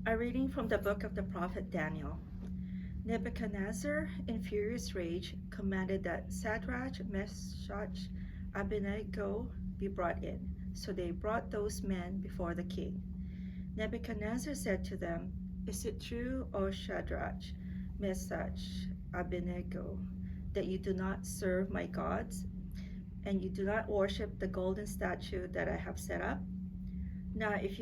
A reading from the book of the prophet Daniel. Nebuchadnezzar, in furious rage, commanded that Shadrach, Meshach, Abednego be brought in. So they brought those men before the king. Nebuchadnezzar said to them, "Is it true, O Shadrach, Meshach, Abednego, that you do not serve my gods, and you do not worship the golden statue that I have set up? Now if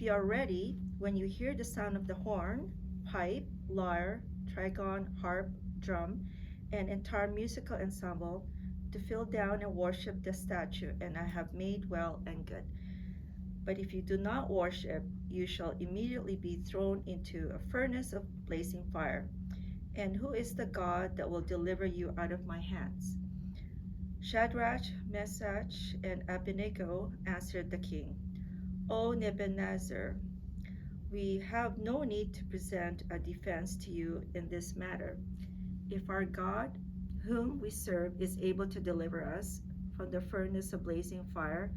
you are ready, when you hear the sound of the horn, pipe, lyre, trigon, harp, drum, and entire musical ensemble, to fill down and worship the statue, and I have made well and good. But if you do not worship, you shall immediately be thrown into a furnace of blazing fire. And who is the God that will deliver you out of my hands?" Shadrach, Meshach, and Abednego answered the king, "O Nebuchadnezzar, we have no need to present a defense to you in this matter. If our God, whom we serve, is able to deliver us from the furnace of blazing fire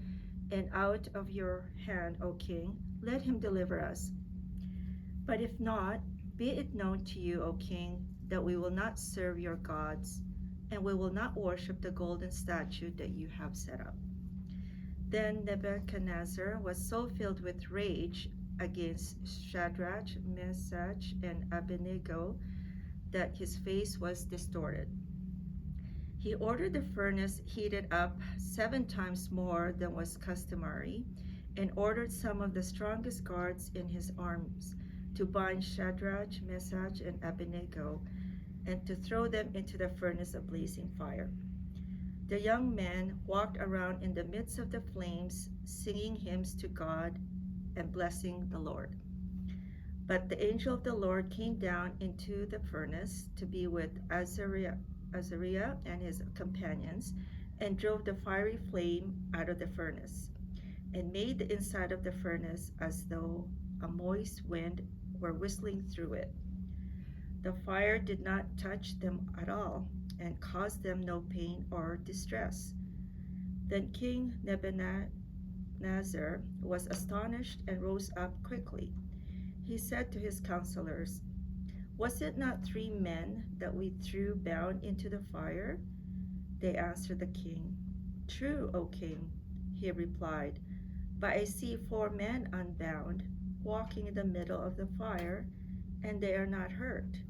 and out of your hand, O king, let him deliver us. But if not, be it known to you, O king, that we will not serve your gods, and we will not worship the golden statue that you have set up." Then Nebuchadnezzar was so filled with rage against Shadrach, Meshach, and Abednego that his face was distorted. He ordered the furnace heated up 7 times more than was customary, and ordered some of the strongest guards in his armies to bind Shadrach, Meshach, and Abednego, and to throw them into the furnace of blazing fire. The young men walked around in the midst of the flames, singing hymns to God and blessing the Lord. But the angel of the Lord came down into the furnace to be with Azariah and his companions, and drove the fiery flame out of the furnace, and made the inside of the furnace as though a moist wind were whistling through it. The fire did not touch them at all, and caused them no pain or distress. Then King Nebuchadnezzar was astonished and rose up quickly. He said to his counselors, "Was it not 3 men that we threw bound into the fire?" They answered the king, "True, O king," he replied, "but I see 4 men unbound, walking in the middle of the fire, and they are not hurt,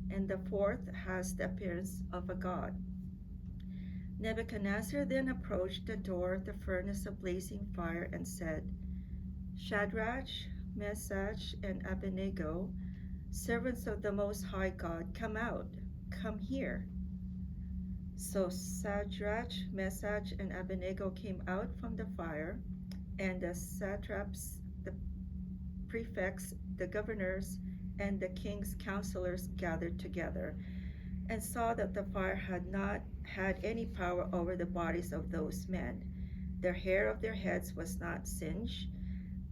and the 4th has the appearance of a god." Nebuchadnezzar then approached the door of the furnace of blazing fire and said, "Shadrach, Meshach, and Abednego, servants of the Most High God, come out, come here." So Shadrach, Meshach, and Abednego came out from the fire, and the satraps, the prefects, the governors, and the king's counselors gathered together, and saw that the fire had not had any power over the bodies of those men. The hair of their heads was not singed,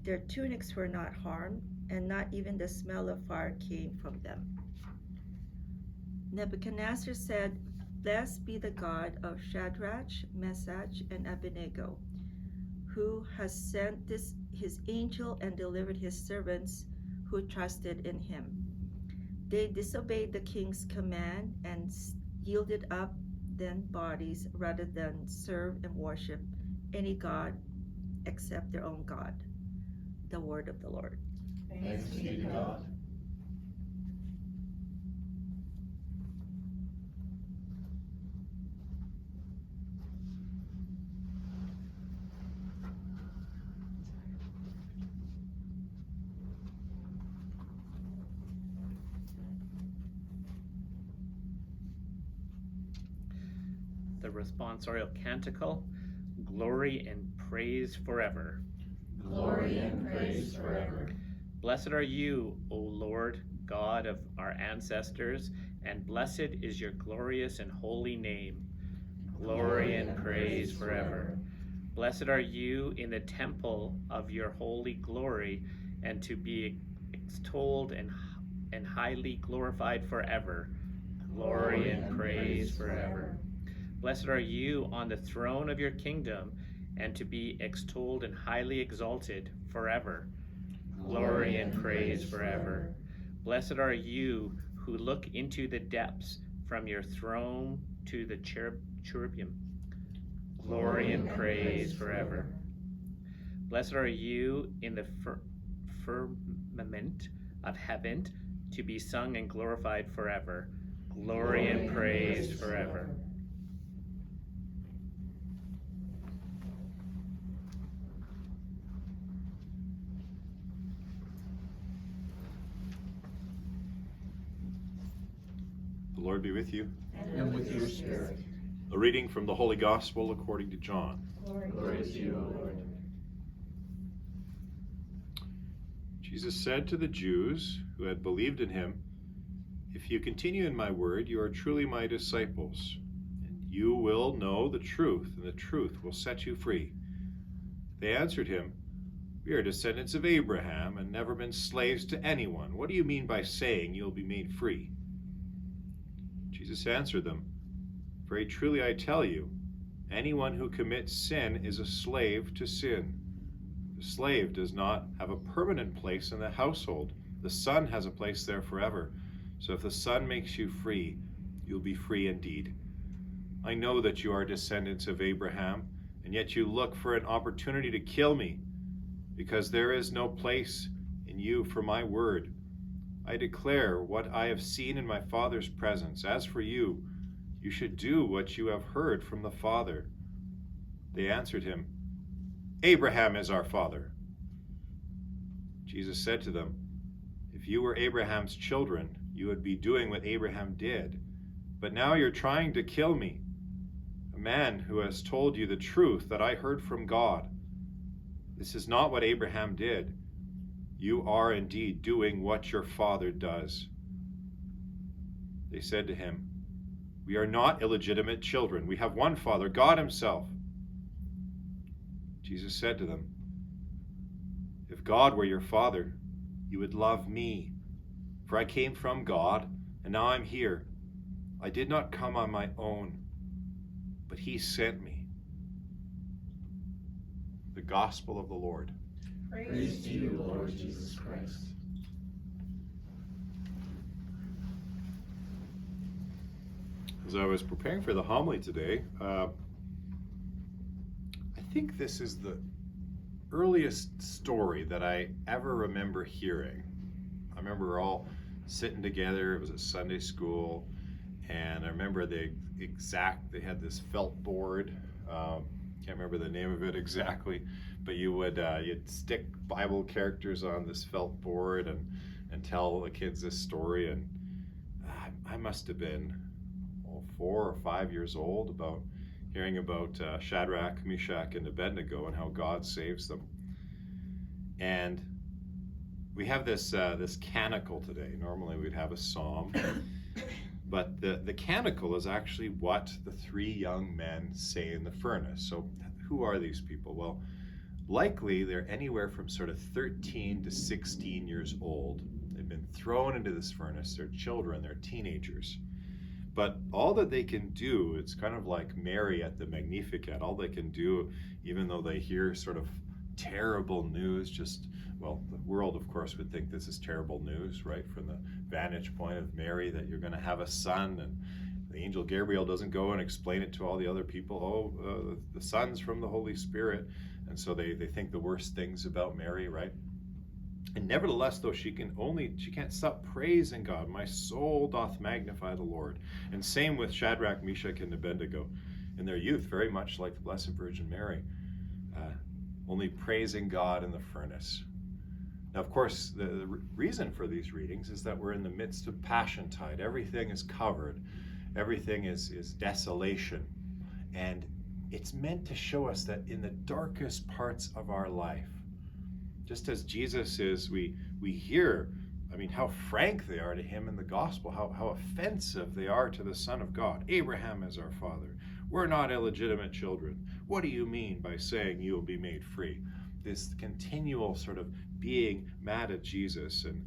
their tunics were not harmed, and not even the smell of fire came from them. Nebuchadnezzar said, "Blessed be the God of Shadrach, Meshach, and Abednego, who has sent his angel and delivered his servants who trusted in him. They disobeyed the king's command and yielded up their bodies rather than serve and worship any god except their own God." The word of the Lord. Thanks be to God. The responsorial canticle, Glory and Praise Forever. Glory and praise forever. Blessed are you, O Lord, God of our ancestors, and blessed is your glorious and holy name. Glory and praise forever. Blessed are you in the temple of your holy glory, and to be extolled and highly glorified forever. Glory and praise forever. Blessed are you on the throne of your kingdom, and to be extolled and highly exalted forever. glory and praise forever. Blessed are you who look into the depths from your throne to the cherubim. Glory and praise forever. Blessed are you in the firmament of heaven, to be sung and glorified forever. Glory and praise forever. The Lord be with you. And with your spirit. A reading from the Holy Gospel according to John. Glory to you, O Lord. Jesus said to the Jews who had believed in him, "If you continue in my word, you are truly my disciples, and you will know the truth, and the truth will set you free." They answered him, "We are descendants of Abraham and never been slaves to anyone. What do you mean by saying you will be made free?" Jesus answered them, "Very truly I tell you, anyone who commits sin is a slave to sin. The slave does not have a permanent place in the household. The son has a place there forever. So if the Son makes you free, you'll be free indeed. I know that you are descendants of Abraham, and yet you look for an opportunity to kill me, because there is no place in you for my word. I declare what I have seen in my Father's presence. As for you, you should do what you have heard from the Father." They answered him, "Abraham is our father." Jesus said to them, "If you were Abraham's children, you would be doing what Abraham did. But now you're trying to kill me, a man who has told you the truth that I heard from God. This is not what Abraham did. You are indeed doing what your father does." They said to him, "We are not illegitimate children. We have one Father, God himself." Jesus said to them, "If God were your Father, you would love me, for I came from God, and now I'm here. I did not come on my own, but he sent me." The Gospel of the Lord. Praise to you, Lord Jesus Christ. As I was preparing for the homily today, I think this is the earliest story that I ever remember hearing. I remember all sitting together. It was at Sunday school, and I remember they had this felt board. Can't remember the name of it exactly, but you'd stick Bible characters on this felt board and tell the kids this story. And I must have been 4 or 5 years old, about hearing about Shadrach, Meshach, and Abednego and how God saves them. And we have this canticle today. Normally we'd have a psalm, but the canticle is actually what the 3 young men say in the furnace. So who are these people? Well, likely they're anywhere from sort of 13 to 16 years old. They've been thrown into this furnace. They're children, they're teenagers. But all that they can do, it's kind of like Mary at the Magnificat. All they can do, even though they hear sort of terrible news, the world, of course, would think this is terrible news, right? From the vantage point of Mary, that you're going to have a son, and the angel Gabriel doesn't go and explain it to all the other people. The son's from the Holy Spirit. And so they think the worst things about Mary, right? And nevertheless, though, she can't stop praising God. "My soul doth magnify the Lord." And same with Shadrach, Meshach, and Abednego. In their youth, very much like the Blessed Virgin Mary, only praising God in the furnace. Now, of course, the reason for these readings is that we're in the midst of Passiontide. Everything is covered. Everything is desolation. And it's meant to show us that in the darkest parts of our life, just as Jesus is, we hear, how frank they are to him in the gospel, how offensive they are to the Son of God. "Abraham is our father. We're not illegitimate children. What do you mean by saying you will be made free?" This continual sort of being mad at Jesus, and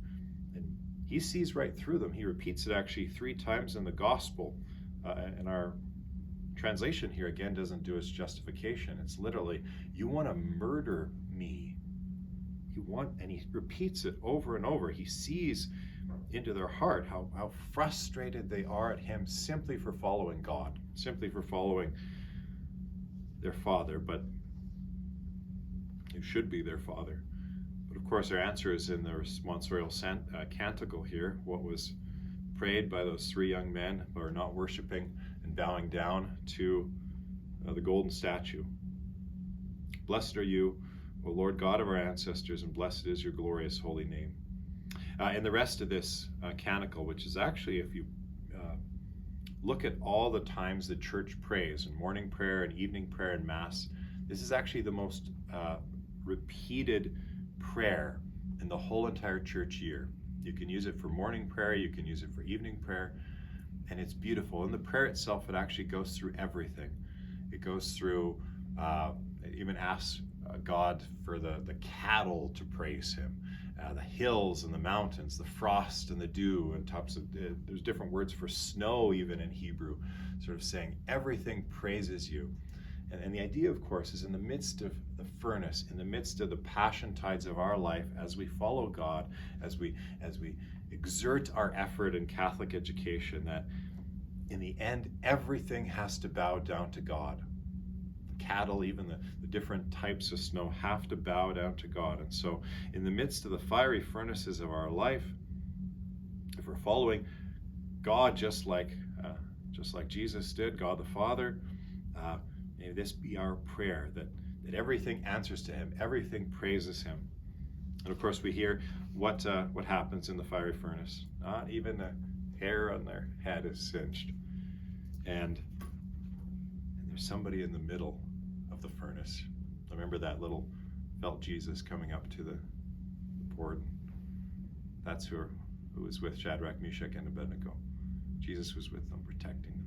he sees right through them. He repeats it actually 3 times in the gospel, and our translation here again doesn't do its justification. It's literally, "You want to murder me. and he repeats it over and over. He sees into their heart how frustrated they are at him simply for following God, simply for following their Father, but who should be their Father. But of course, our answer is in the responsorial canticle here, what was prayed by those three young men who are not worshiping and bowing down to the golden statue. Blessed are you, O Lord God of our ancestors, and blessed is your glorious holy name. And the rest of this canticle, which is actually, if you look at all the times the church prays, in morning prayer and evening prayer and Mass, this is actually the most repeated prayer in the whole entire church year. You can use it for morning prayer, you can use it for evening prayer, and it's beautiful. In the prayer itself, it actually goes through everything. It goes through, it even asks God for the cattle to praise him, the hills and the mountains, the frost and the dew, and there's different words for snow even in Hebrew, sort of saying everything praises you. And the idea, of course, is in the midst of the furnace, in the midst of the passiontides of our life, as we follow God, as we exert our effort in Catholic education, that in the end, everything has to bow down to God. The cattle, even the different types of snow, have to bow down to God. And so in the midst of the fiery furnaces of our life, if we're following God just like Jesus did, God the Father, may this be our prayer, that everything answers to him, everything praises him. And of course we hear what happens in the fiery furnace. Not even a hair on their head is singed. And there's somebody in the middle of the furnace. I remember that little felt Jesus coming up to the board. That's who was with Shadrach, Meshach, and Abednego. Jesus was with them, protecting them.